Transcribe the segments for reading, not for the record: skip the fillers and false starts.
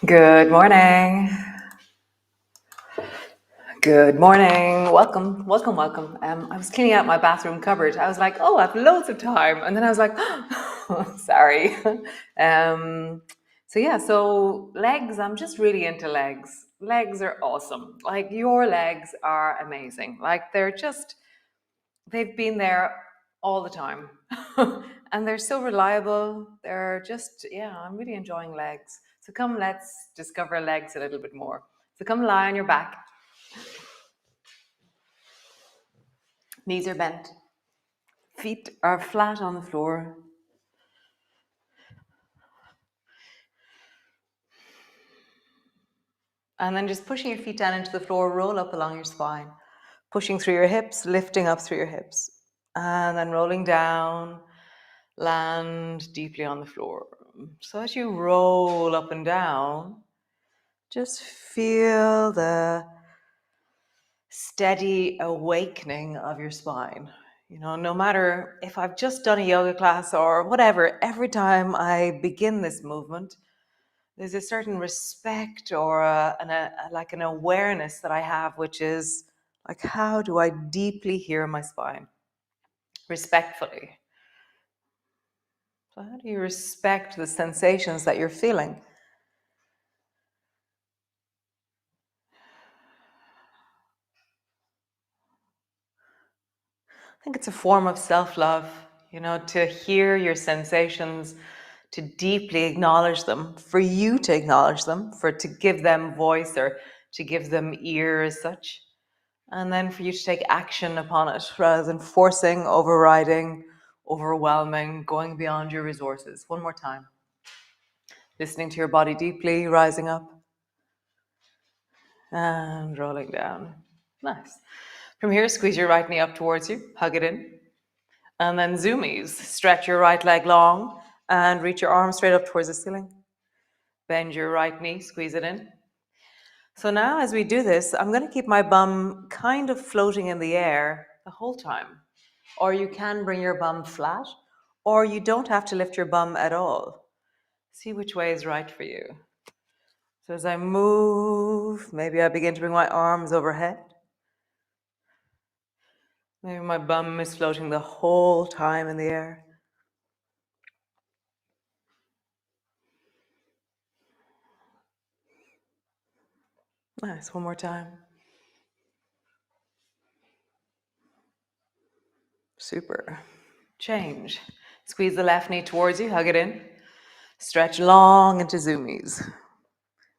Good morning. Good morning. Welcome, welcome, welcome. I was cleaning out my bathroom cupboard. I was like, oh, I have loads of time. And then I was like, sorry. So legs, I'm just really into legs. Legs are awesome. Like your legs are amazing. Like they've been there all the time. And they're so reliable. They're just, yeah, I'm really enjoying legs. So come, let's discover legs a little bit more. So come lie on your back. Knees are bent. Feet are flat on the floor. And then just pushing your feet down into the floor, roll up along your spine. Pushing through your hips, lifting up through your hips. And then rolling down, land deeply on the floor. So as you roll up and down, just feel the steady awakening of your spine. You know, no matter if I've just done a yoga class or whatever, every time I begin this movement, there's a certain respect or like an awareness that I have, which is like, how do I deeply hear my spine? Respectfully. So how do you respect the sensations that you're feeling? I think it's a form of self-love, you know, to hear your sensations, to deeply acknowledge them, for you to acknowledge them, to give them voice or to give them ear as such, and then for you to take action upon it rather than forcing, overriding, overwhelming, going beyond your resources. One more time. Listening to your body deeply, rising up and rolling down. Nice. From here, squeeze your right knee up towards you, hug it in. And then zoomies. Stretch your right leg long and reach your arm straight up towards the ceiling. Bend your right knee, squeeze it in. So now as we do this, I'm going to keep my bum kind of floating in the air the whole time. Or you can bring your bum flat, or you don't have to lift your bum at all. See which way is right for you. So as I move, maybe I begin to bring my arms overhead. Maybe my bum is floating the whole time in the air. Nice, one more time. Super. Change. Squeeze the left knee towards you, hug it in. Stretch long into zoomies.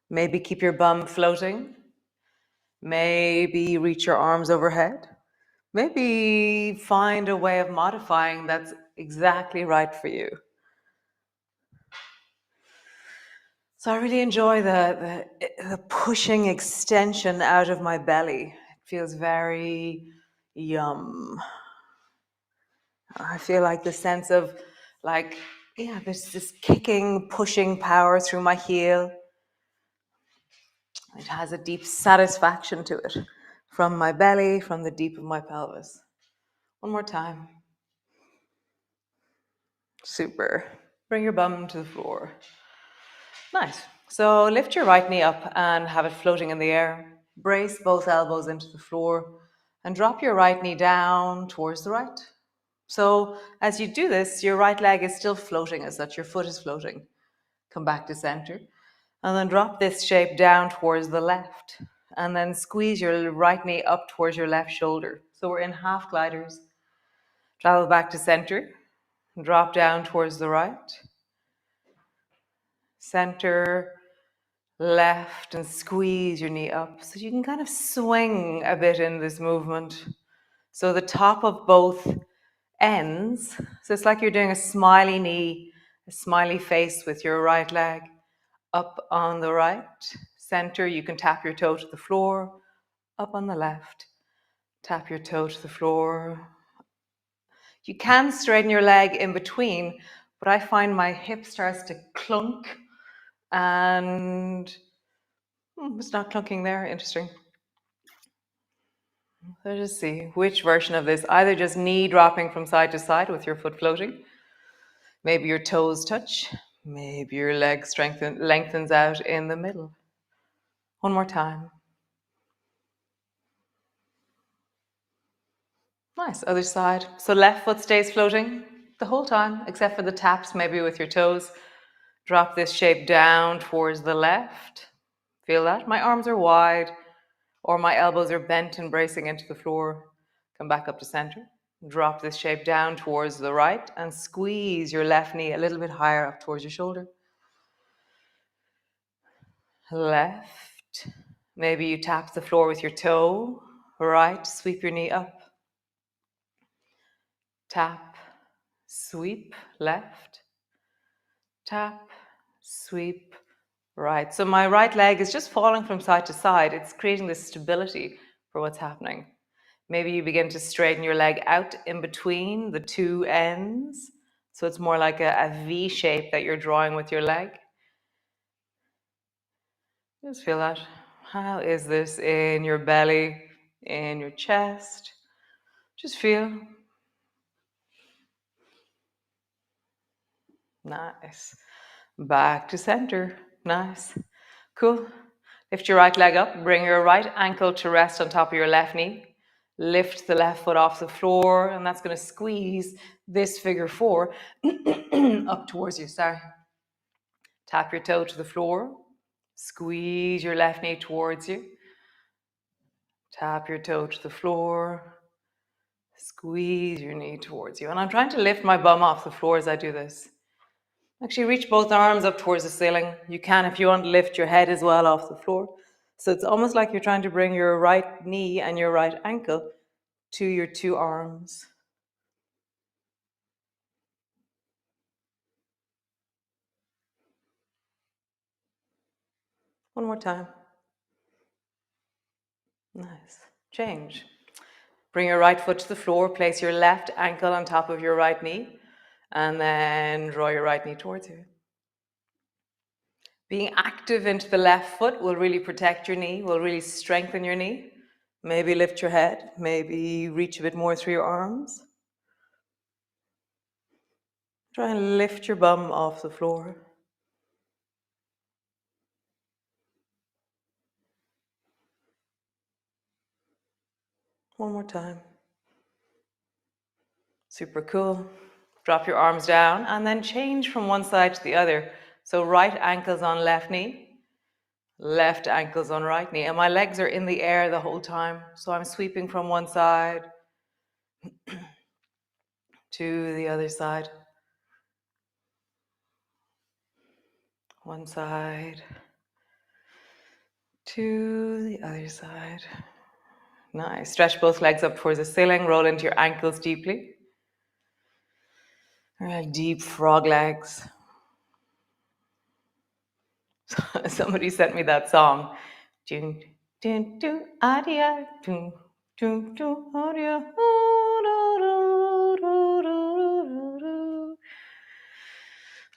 Maybe keep your bum floating. Maybe reach your arms overhead. Maybe find a way of modifying that's exactly right for you. So I really enjoy the pushing extension out of my belly. It feels very yum. I feel like the sense of like, yeah, there's this kicking, pushing power through my heel. It has a deep satisfaction to it from my belly, from the deep of my pelvis. One more time. Super. Bring your bum to the floor. Nice. So lift your right knee up and have it floating in the air. Brace both elbows into the floor and drop your right knee down towards the right. So as you do this, your right leg is still floating as such. Your foot is floating. Come back to center. And then drop this shape down towards the left. And then squeeze your right knee up towards your left shoulder. So we're in half gliders. Travel back to center. Drop down towards the right. Center, left, and squeeze your knee up. So you can kind of swing a bit in this movement. So the top of both ends. So it's like you're doing a smiley knee, a smiley face with your right leg. Up on the right, center, you can tap your toe to the floor. Up on the left, tap your toe to the floor. You can straighten your leg in between, but I find my hip starts to clunk and it's not clunking there. Interesting. So just see which version of this, either just knee dropping from side to side with your foot floating. Maybe your toes touch. Maybe your leg lengthens out in the middle. One more time. Nice. Other side. So left foot stays floating the whole time, except for the taps, maybe with your toes. Drop this shape down towards the left. Feel that? My arms are wide, or my elbows are bent and bracing into the floor. Come back up to center. Drop this shape down towards the right and squeeze your left knee a little bit higher up towards your shoulder. Left. Maybe you tap the floor with your toe. Right. Sweep your knee up. Tap. Sweep. Left. Tap. Sweep. Right. So my right leg is just falling from side to side. It's creating this stability for what's happening. Maybe you begin to straighten your leg out in between the two ends. So it's more like a V shape that you're drawing with your leg. Just feel that. How is this in your belly, in your chest? Just feel. Nice. Back to center. Nice. Cool. Lift your right leg up. Bring your right ankle to rest on top of your left knee. Lift the left foot off the floor, and that's going to squeeze this figure four up towards you. Sorry. Tap your toe to the floor. Squeeze your left knee towards you. Tap your toe to the floor. Squeeze your knee towards you. And I'm trying to lift my bum off the floor as I do this. Actually, reach both arms up towards the ceiling. You can, if you want, lift your head as well off the floor. So it's almost like you're trying to bring your right knee and your right ankle to your two arms. One more time. Nice. Change. Bring your right foot to the floor. Place your left ankle on top of your right knee. And then draw your right knee towards you. Being active into the left foot will really protect your knee, will really strengthen your knee. Maybe lift your head. Maybe reach a bit more through your arms. Try and lift your bum off the floor. One more time. Super cool. Drop your arms down and then change from one side to the other. So right ankle's on left knee, left ankle's on right knee. And my legs are in the air the whole time. So I'm sweeping from one side to the other side. One side to the other side. Nice. Stretch both legs up towards the ceiling. Roll into your ankles deeply. All right, deep frog legs. Somebody sent me that song. Dun, dun, dun, adia, dun, dun, dun, adia,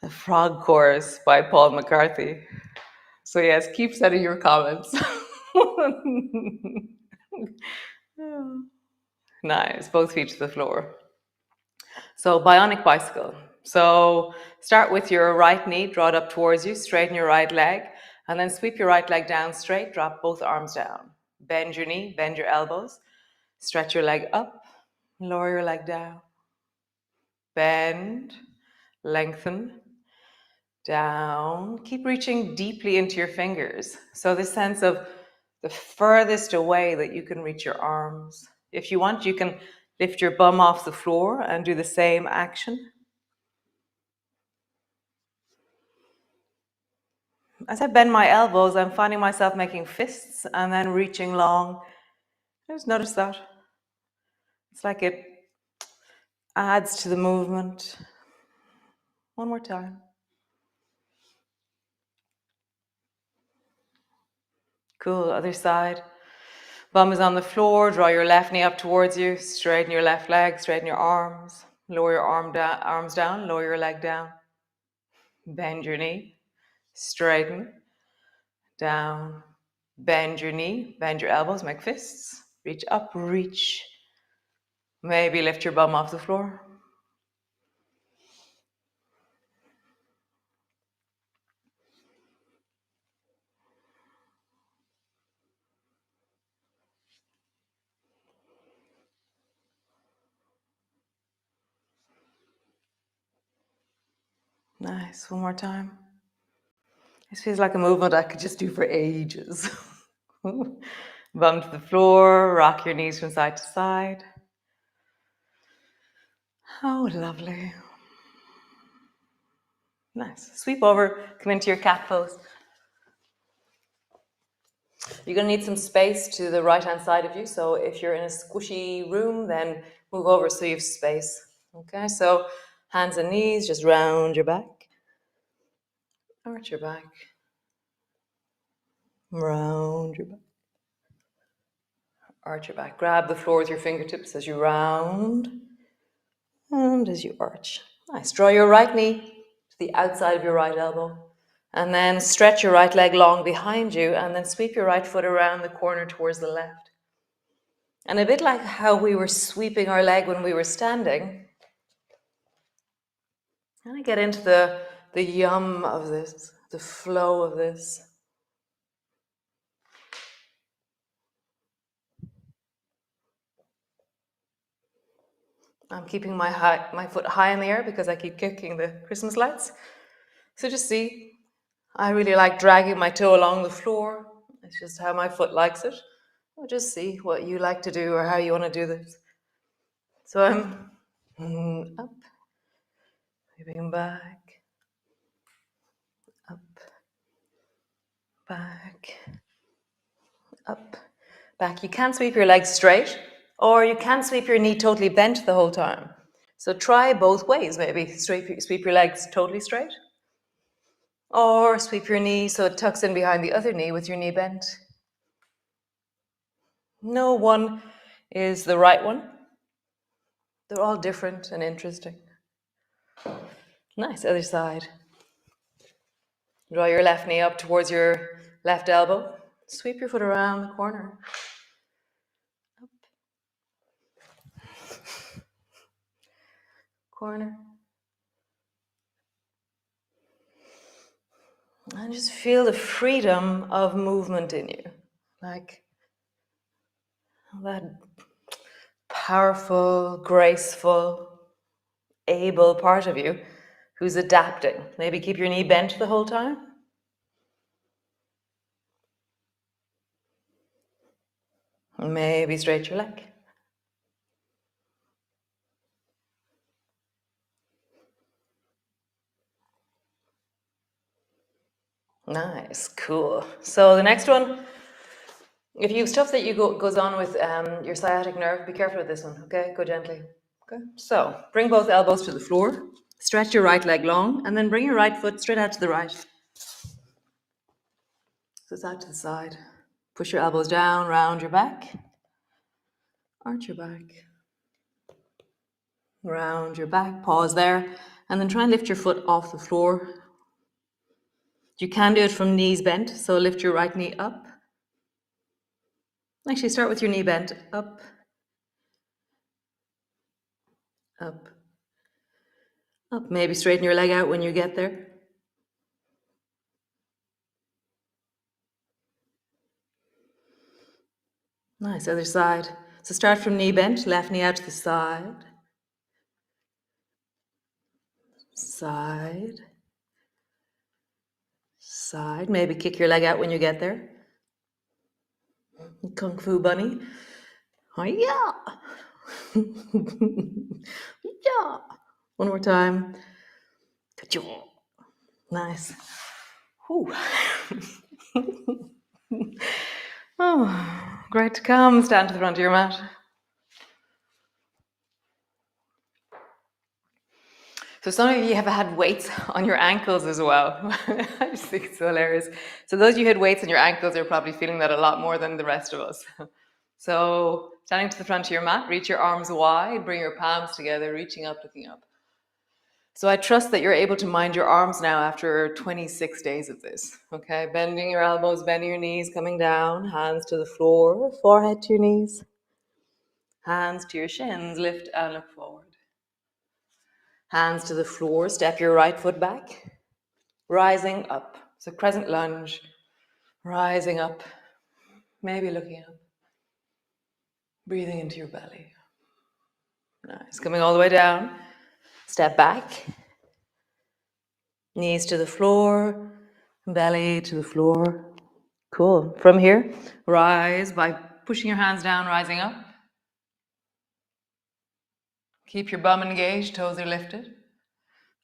the Frog Chorus by Paul McCarthy. So yes, keep sending your comments. Nice, both feet to the floor. So bionic bicycle. So start with your right knee, draw it up towards you, straighten your right leg, and then sweep your right leg down straight, drop both arms down. Bend your knee, bend your elbows, stretch your leg up, lower your leg down. Bend, lengthen, down. Keep reaching deeply into your fingers. So this sense of the furthest away that you can reach your arms. If you want, you can lift your bum off the floor and do the same action. As I bend my elbows, I'm finding myself making fists and then reaching long. Just notice that. It's like it adds to the movement. One more time. Cool, other side. Bum is on the floor, draw your left knee up towards you, straighten your left leg, straighten your arms, lower your arms down, lower your leg down. Bend your knee, straighten, down, bend your knee, bend your elbows, make fists, reach up, reach. Maybe lift your bum off the floor. Nice. One more time. This feels like a movement I could just do for ages. Bum to the floor, rock your knees from side to side. Oh, lovely. Nice. Sweep over, come into your cat pose. You're going to need some space to the right-hand side of you. So if you're in a squishy room, then move over so you have space. Okay, so hands and knees, just round your back. Arch your back. Round your back. Arch your back. Grab the floor with your fingertips as you round and as you arch. Nice. Draw your right knee to the outside of your right elbow. And then stretch your right leg long behind you and then sweep your right foot around the corner towards the left. And a bit like how we were sweeping our leg when we were standing, kind of get into the yum of this, the flow of this. I'm keeping my foot high in the air because I keep kicking the Christmas lights. So just see, I really like dragging my toe along the floor. It's just how my foot likes it. Or just see what you like to do or how you want to do this. So I'm up, moving back, up, back, up, back. You can sweep your legs straight, or you can sweep your knee totally bent the whole time. So try both ways, maybe. Sweep your legs totally straight, or sweep your knee so it tucks in behind the other knee with your knee bent. No one is the right one. They're all different and interesting. Nice, other side. Draw your left knee up towards your left elbow. Sweep your foot around the corner. Up. Corner. And just feel the freedom of movement in you. Like that powerful, graceful, able part of you who's adapting. Maybe keep your knee bent the whole time. Maybe straight your leg. Nice, cool. So the next one, if you have stuff that goes on with your sciatic nerve, be careful with this one, okay? Go gently. Okay. So bring both elbows to the floor, stretch your right leg long, and then bring your right foot straight out to the right. So it's out to the side. Push your elbows down, round your back, arch your back, round your back, pause there, and then try and lift your foot off the floor. You can do it from knees bent, so lift your right knee up. Actually, start with your knee bent, up, up, up. Maybe straighten your leg out when you get there. Nice, other side. So start from knee bent, left knee out to the side, side, side. Maybe kick your leg out when you get there. Kung Fu Bunny. Hi-ya! Yeah. One more time. Nice. Whew. Oh, great to come. Stand to the front of your mat. So some of you have had weights on your ankles as well. I just think it's so hilarious. So those of you who had weights on your ankles are probably feeling that a lot more than the rest of us. So standing to the front of your mat, reach your arms wide, bring your palms together, reaching up, looking up. So I trust that you're able to mind your arms now after 26 days of this. Okay, bending your elbows, bending your knees, coming down, hands to the floor, forehead to your knees, hands to your shins, lift and look forward. Hands to the floor, step your right foot back, rising up. So crescent lunge, rising up, maybe looking up, breathing into your belly. Nice, coming all the way down, step back, Knees to the floor, belly to the floor. Cool. From here, rise by pushing your hands down, rising up. Keep your bum engaged, toes are lifted.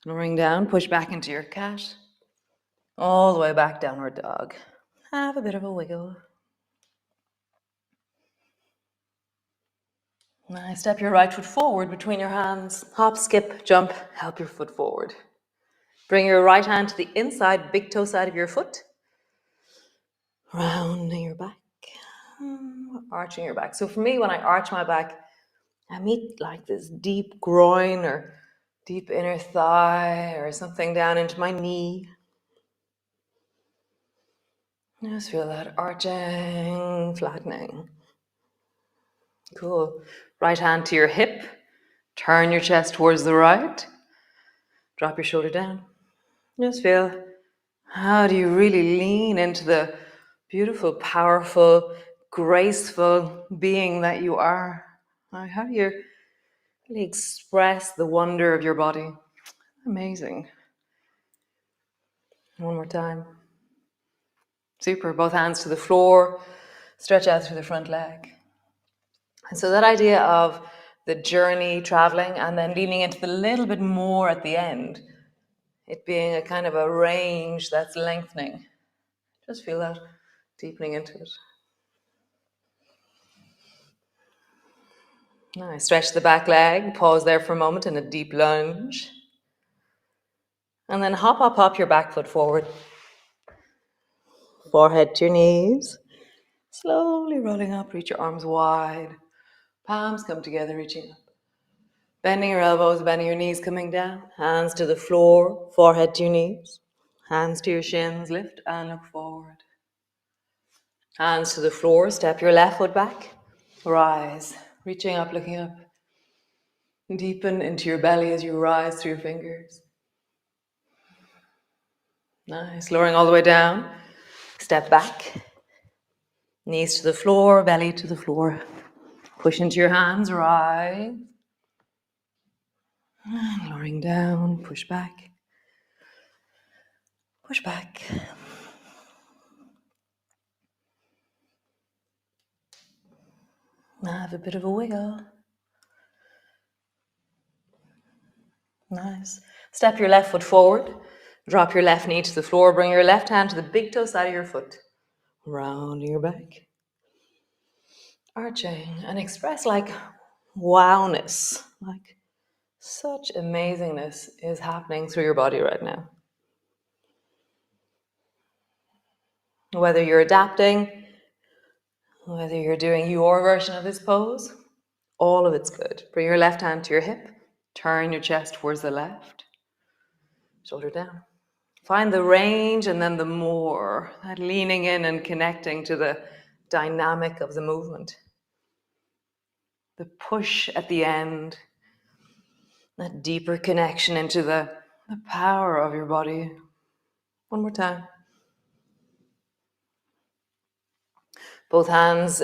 Lowering down, push back into your cat. All the way back, downward dog. Have a bit of a wiggle. Nice. Step your right foot forward between your hands. Hop, skip, jump, help your foot forward. Bring your right hand to the inside, big toe side of your foot. Rounding your back. Arching your back. So for me, when I arch my back, I meet like this deep groin or deep inner thigh or something down into my knee. Just feel that arching, flattening. Cool. Right hand to your hip. Turn your chest towards the right. Drop your shoulder down. Just feel, how do you really lean into the beautiful, powerful, graceful being that you are? How do you really express the wonder of your body? Amazing. One more time. Super. Both hands to the floor. Stretch out through the front leg. And so that idea of the journey, traveling, and then leaning into the little bit more at the end, it being a kind of a range that's lengthening. Just feel that deepening into it. Nice. Stretch the back leg. Pause there for a moment in a deep lunge. And then hop your back foot forward. Forehead to your knees. Slowly rolling up. Reach your arms wide. Palms come together, reaching up. Bending your elbows, bending your knees, coming down. Hands to the floor. Forehead to your knees. Hands to your shins. Lift and look forward. Hands to the floor. Step your left foot back. Rise. Reaching up, looking up. Deepen into your belly as you rise through your fingers. Nice. Lowering all the way down. Step back. Knees to the floor, belly to the floor. Push into your hands, rise. And lowering down, push back. Push back. Have a bit of a wiggle. Nice. Step your left foot forward. Drop your left knee to the floor. Bring your left hand to the big toe side of your foot. Rounding your back. Arching. And express like wowness. Like such amazingness is happening through your body right now. Whether you're adapting, whether you're doing your version of this pose, all of it's good. Bring your left hand to your hip. Turn your chest towards the left. Shoulder down. Find the range and then the more. That leaning in and connecting to the dynamic of the movement. The push at the end. That deeper connection into the power of your body. One more time. Both hands,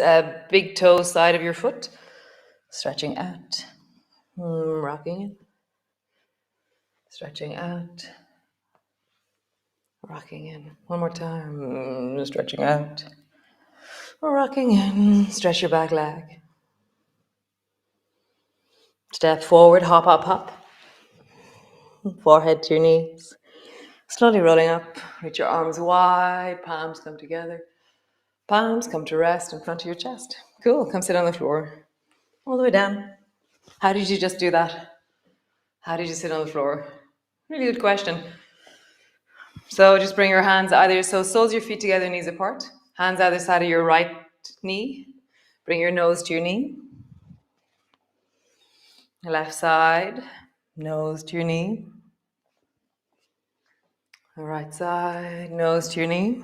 big toe side of your foot. Stretching out. Rocking in. Stretching out. Rocking in. One more time. Stretching out. Rocking in. Stretch your back leg. Step forward. Hop. Forehead to your knees. Slowly rolling up. Reach your arms wide. Palms come together. Palms come to rest in front of your chest. Cool. Come sit on the floor. All the way down. How did you just do that? How did you sit on the floor? Really good question. So just bring your hands soles of your feet together, knees apart. Hands either side of your right knee. Bring your nose to your knee. Left side, nose to your knee. Right side, nose to your knee.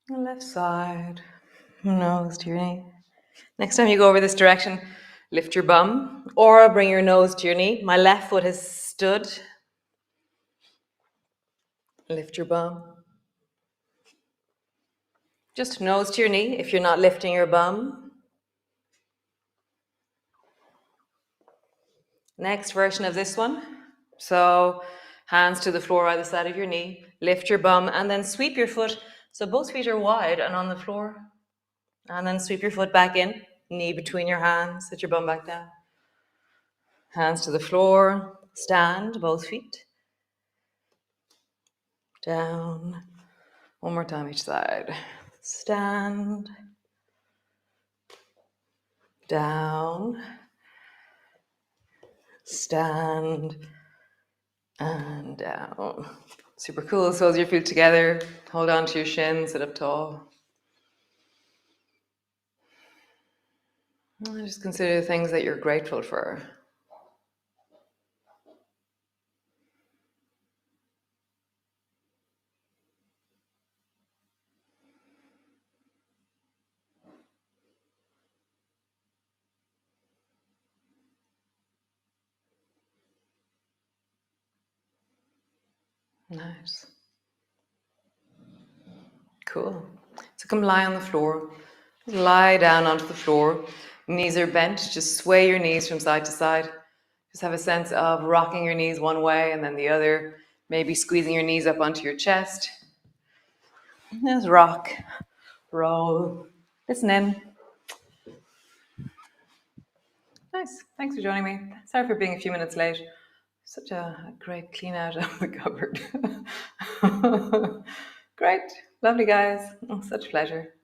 Left side, nose to your knee. Next time you go over this direction, lift your bum or bring your nose to your knee. My left foot has stood. Lift your bum. Just nose to your knee if you're not lifting your bum. Next version of this one. So Hands to the floor either side of your knee. Lift your bum and then sweep your foot. So both feet are wide and on the floor. And then sweep your foot back in. Knee between your hands. Sit your bum back down. Hands to the floor. Stand, both feet. Down. One more time each side. Stand. Down. Stand. And down. Super cool. Soles of your feet together. Hold on to your shins. Sit up tall. And just consider the things that you're grateful for. Nice. Cool. So come lie on the floor. Lie down onto the floor. Knees are bent. Just sway your knees from side to side. Just have a sense of rocking your knees one way and then the other. Maybe squeezing your knees up onto your chest. Just rock, roll, listen in. Nice. Thanks for joining me. Sorry for being a few minutes late. Such a great clean out of the cupboard. Great. Lovely guys. Oh, such a pleasure.